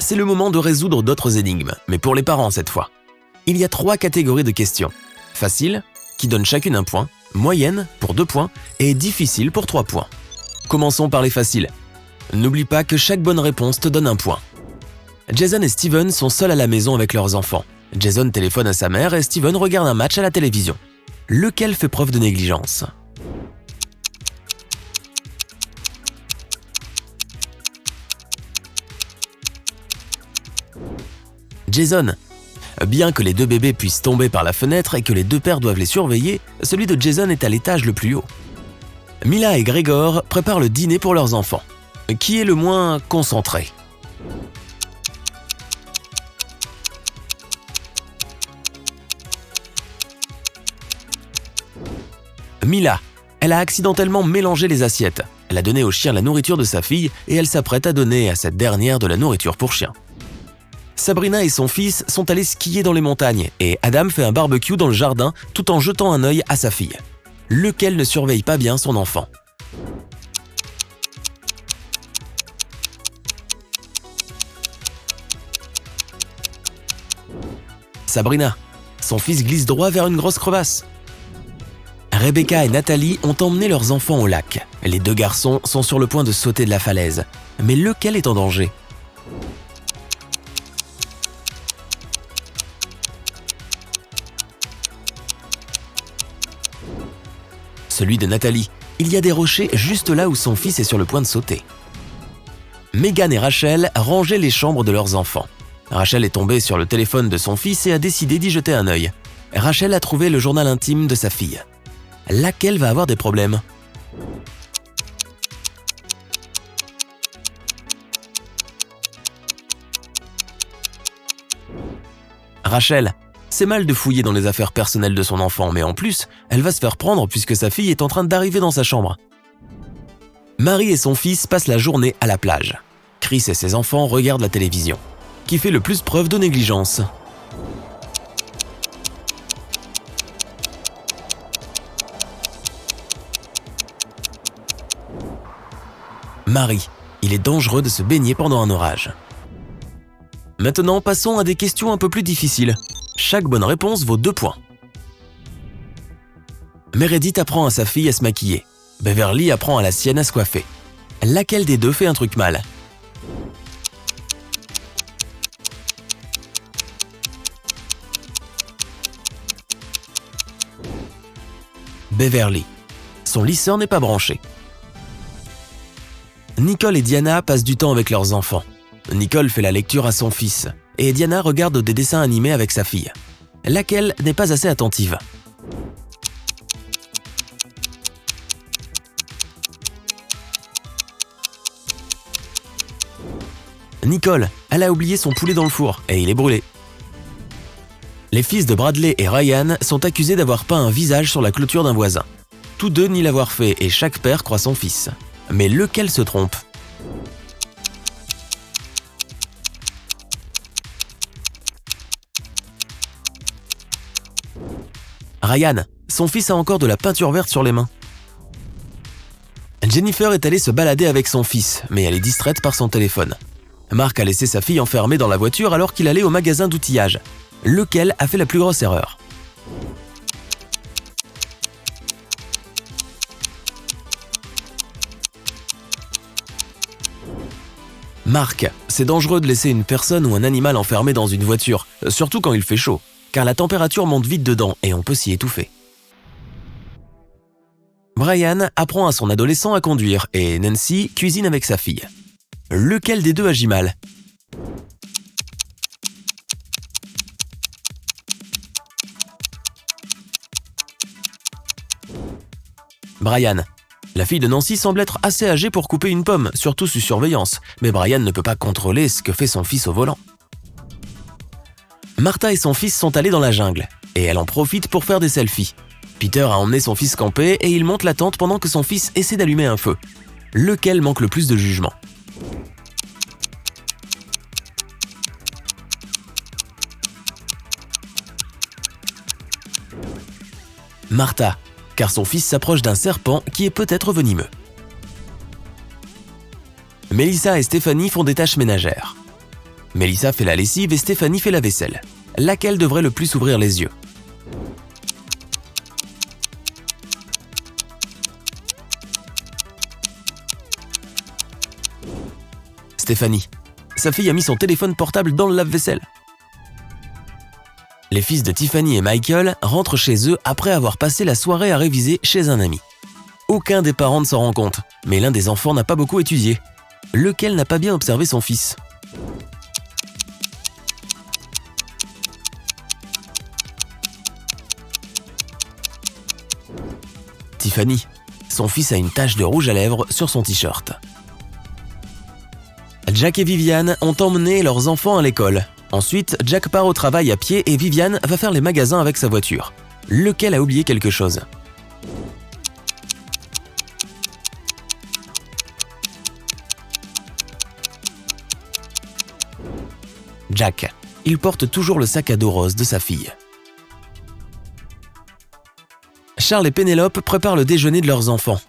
C'est le moment de résoudre d'autres énigmes, mais pour les parents cette fois. Il y a 3 catégories de questions. Facile, qui donne chacune 1 point, moyenne pour 2 points et difficile pour 3 points. Commençons par les faciles. N'oublie pas que chaque bonne réponse te donne 1 point. Jason et Steven sont seuls à la maison avec leurs enfants. Jason téléphone à sa mère et Steven regarde un match à la télévision. Lequel fait preuve de négligence ? Jason. Bien que les 2 bébés puissent tomber par la fenêtre et que les 2 pères doivent les surveiller, celui de Jason est à l'étage le plus haut. Mila et Gregor préparent le dîner pour leurs enfants. Qui est le moins concentré ? Mila. Elle a accidentellement mélangé les assiettes. Elle a donné au chien la nourriture de sa fille et elle s'apprête à donner à cette dernière de la nourriture pour chien. Sabrina et son fils sont allés skier dans les montagnes et Adam fait un barbecue dans le jardin tout en jetant un œil à sa fille. Lequel ne surveille pas bien son enfant ? Sabrina. Son fils glisse droit vers une grosse crevasse. Rebecca et Nathalie ont emmené leurs enfants au lac. Les 2 garçons sont sur le point de sauter de la falaise. Mais lequel est en danger ? Celui de Nathalie. Il y a des rochers juste là où son fils est sur le point de sauter. Megan et Rachel rangeaient les chambres de leurs enfants. Rachel est tombée sur le téléphone de son fils et a décidé d'y jeter un œil. Rachel a trouvé le journal intime de sa fille. Laquelle va avoir des problèmes ? Rachel. C'est mal de fouiller dans les affaires personnelles de son enfant, mais en plus, elle va se faire prendre puisque sa fille est en train d'arriver dans sa chambre. Marie et son fils passent la journée à la plage. Chris et ses enfants regardent la télévision. Qui fait le plus preuve de négligence ? Marie. Il est dangereux de se baigner pendant un orage. Maintenant, passons à des questions un peu plus difficiles. Chaque bonne réponse vaut 2 points. Meredith apprend à sa fille à se maquiller. Beverly apprend à la sienne à se coiffer. Laquelle des 2 fait un truc mal ? Beverly. Son lisseur n'est pas branché. Nicole et Diana passent du temps avec leurs enfants. Nicole fait la lecture à son fils et Diana regarde des dessins animés avec sa fille. Laquelle n'est pas assez attentive ? Nicole, elle a oublié son poulet dans le four et il est brûlé. Les fils de Bradley et Ryan sont accusés d'avoir peint un visage sur la clôture d'un voisin. Tous 2 nient l'avoir fait et chaque père croit son fils. Mais lequel se trompe ? Ryan, son fils a encore de la peinture verte sur les mains. Jennifer est allée se balader avec son fils, mais elle est distraite par son téléphone. Mark a laissé sa fille enfermée dans la voiture alors qu'il allait au magasin d'outillage. Lequel a fait la plus grosse erreur ? Mark, c'est dangereux de laisser une personne ou un animal enfermé dans une voiture, surtout quand il fait chaud, car la température monte vite dedans et on peut s'y étouffer. Brian apprend à son adolescent à conduire et Nancy cuisine avec sa fille. Lequel des 2 agit mal ? Brian. La fille de Nancy semble être assez âgée pour couper une pomme, surtout sous surveillance, mais Brian ne peut pas contrôler ce que fait son fils au volant. Martha et son fils sont allés dans la jungle, et elle en profite pour faire des selfies. Peter a emmené son fils camper et il monte la tente pendant que son fils essaie d'allumer un feu. Lequel manque le plus de jugement ? Martha, car son fils s'approche d'un serpent qui est peut-être venimeux. Melissa et Stéphanie font des tâches ménagères. Melissa fait la lessive et Stéphanie fait la vaisselle. Laquelle devrait le plus ouvrir les yeux? Stéphanie. Sa fille a mis son téléphone portable dans le lave-vaisselle. Les fils de Tiffany et Michael rentrent chez eux après avoir passé la soirée à réviser chez un ami. Aucun des parents ne s'en rend compte, mais l'un des enfants n'a pas beaucoup étudié. Lequel n'a pas bien observé son fils? Tiffany. Son fils a une tache de rouge à lèvres sur son t-shirt. Jack et Viviane ont emmené leurs enfants à l'école. Ensuite, Jack part au travail à pied et Viviane va faire les magasins avec sa voiture. Lequel a oublié quelque chose? Jack. Il porte toujours le sac à dos rose de sa fille. Charles et Pénélope préparent le déjeuner de leurs enfants.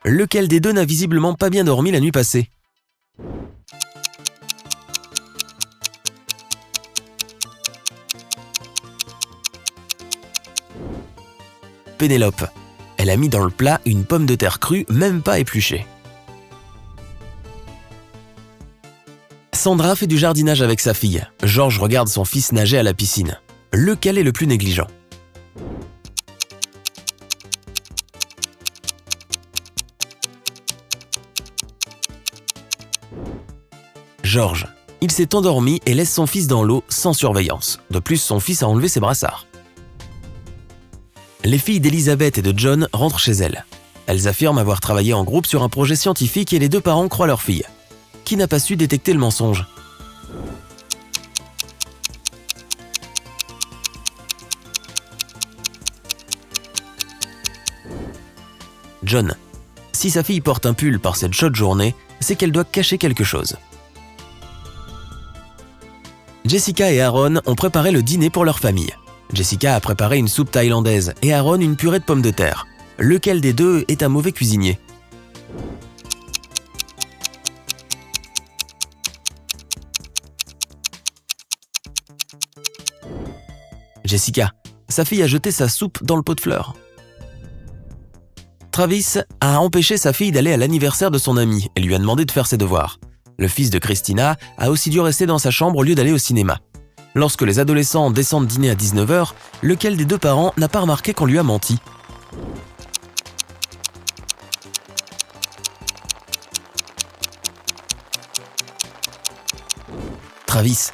Lequel des deux n'a visiblement pas bien dormi la nuit passée? Pénélope. Elle a mis dans le plat une pomme de terre crue, même pas épluchée. Sandra fait du jardinage avec sa fille. Georges regarde son fils nager à la piscine. Lequel est le plus négligent? Georges. Il s'est endormi et laisse son fils dans l'eau sans surveillance. De plus, son fils a enlevé ses brassards. Les filles d'Elisabeth et de John rentrent chez elles. Elles affirment avoir travaillé en groupe sur un projet scientifique et les deux parents croient leur fille. Qui n'a pas su détecter le mensonge? John. Si sa fille porte un pull par cette chaude journée, c'est qu'elle doit cacher quelque chose. Jessica et Aaron ont préparé le dîner pour leur famille. Jessica a préparé une soupe thaïlandaise et Aaron une purée de pommes de terre. Lequel des deux est un mauvais cuisinier? Jessica. Sa fille a jeté sa soupe dans le pot de fleurs. Travis a empêché sa fille d'aller à l'anniversaire de son ami et lui a demandé de faire ses devoirs. Le fils de Christina a aussi dû rester dans sa chambre au lieu d'aller au cinéma. Lorsque les adolescents descendent dîner à 19h, lequel des deux parents n'a pas remarqué qu'on lui a menti? Travis.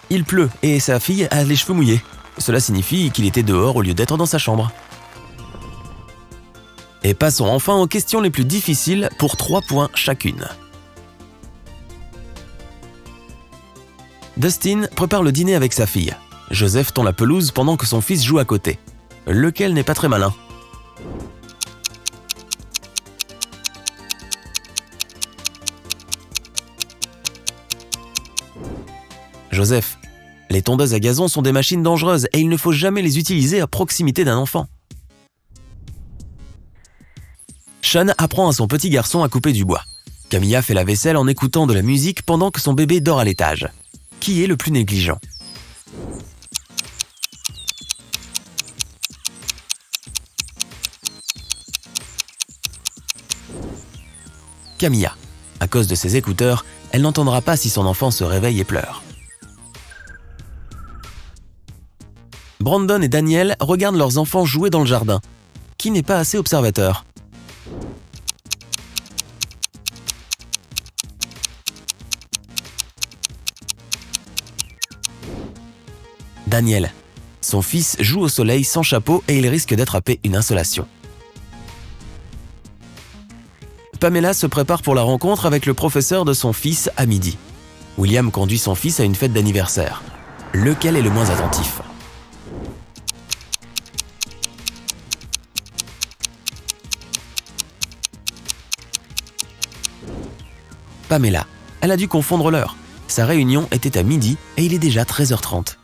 Il pleut et sa fille a les cheveux mouillés. Cela signifie qu'il était dehors au lieu d'être dans sa chambre. Et passons enfin aux questions les plus difficiles pour 3 points chacune. Dustin prépare le dîner avec sa fille. Joseph tond la pelouse pendant que son fils joue à côté. Lequel n'est pas très malin? Joseph. Les tondeuses à gazon sont des machines dangereuses et il ne faut jamais les utiliser à proximité d'un enfant. Sean apprend à son petit garçon à couper du bois. Camilla fait la vaisselle en écoutant de la musique pendant que son bébé dort à l'étage. Qui est le plus négligent? Camilla. À cause de ses écouteurs, elle n'entendra pas si son enfant se réveille et pleure. Brandon et Daniel regardent leurs enfants jouer dans le jardin. Qui n'est pas assez observateur? Daniel. Son fils joue au soleil sans chapeau et il risque d'attraper une insolation. Pamela se prépare pour la rencontre avec le professeur de son fils à midi. William conduit son fils à une fête d'anniversaire. Lequel est le moins attentif? Pamela. Elle a dû confondre l'heure. Sa réunion était à midi et il est déjà 13h30.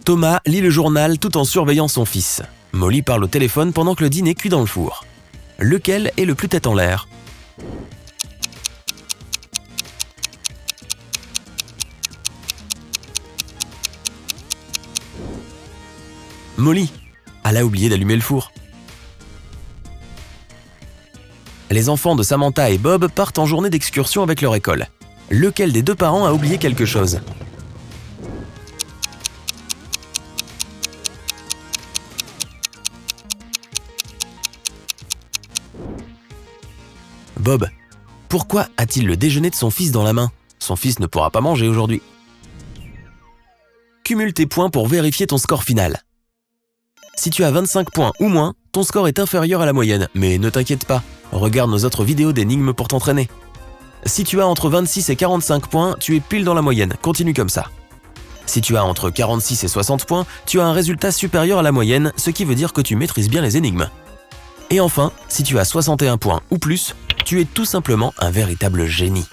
Thomas lit le journal tout en surveillant son fils. Molly parle au téléphone pendant que le dîner cuit dans le four. Lequel est le plus tête en l'air? Molly. Elle a oublié d'allumer le four. Les enfants de Samantha et Bob partent en journée d'excursion avec leur école. Lequel des deux parents a oublié quelque chose? Bob. Pourquoi a-t-il le déjeuner de son fils dans la main? Son fils ne pourra pas manger aujourd'hui. Cumule tes points pour vérifier ton score final. Si tu as 25 points ou moins, ton score est inférieur à la moyenne, mais ne t'inquiète pas, regarde nos autres vidéos d'énigmes pour t'entraîner. Si tu as entre 26 et 45 points, tu es pile dans la moyenne, continue comme ça. Si tu as entre 46 et 60 points, tu as un résultat supérieur à la moyenne, ce qui veut dire que tu maîtrises bien les énigmes. Et enfin, si tu as 61 points ou plus, tu es tout simplement un véritable génie.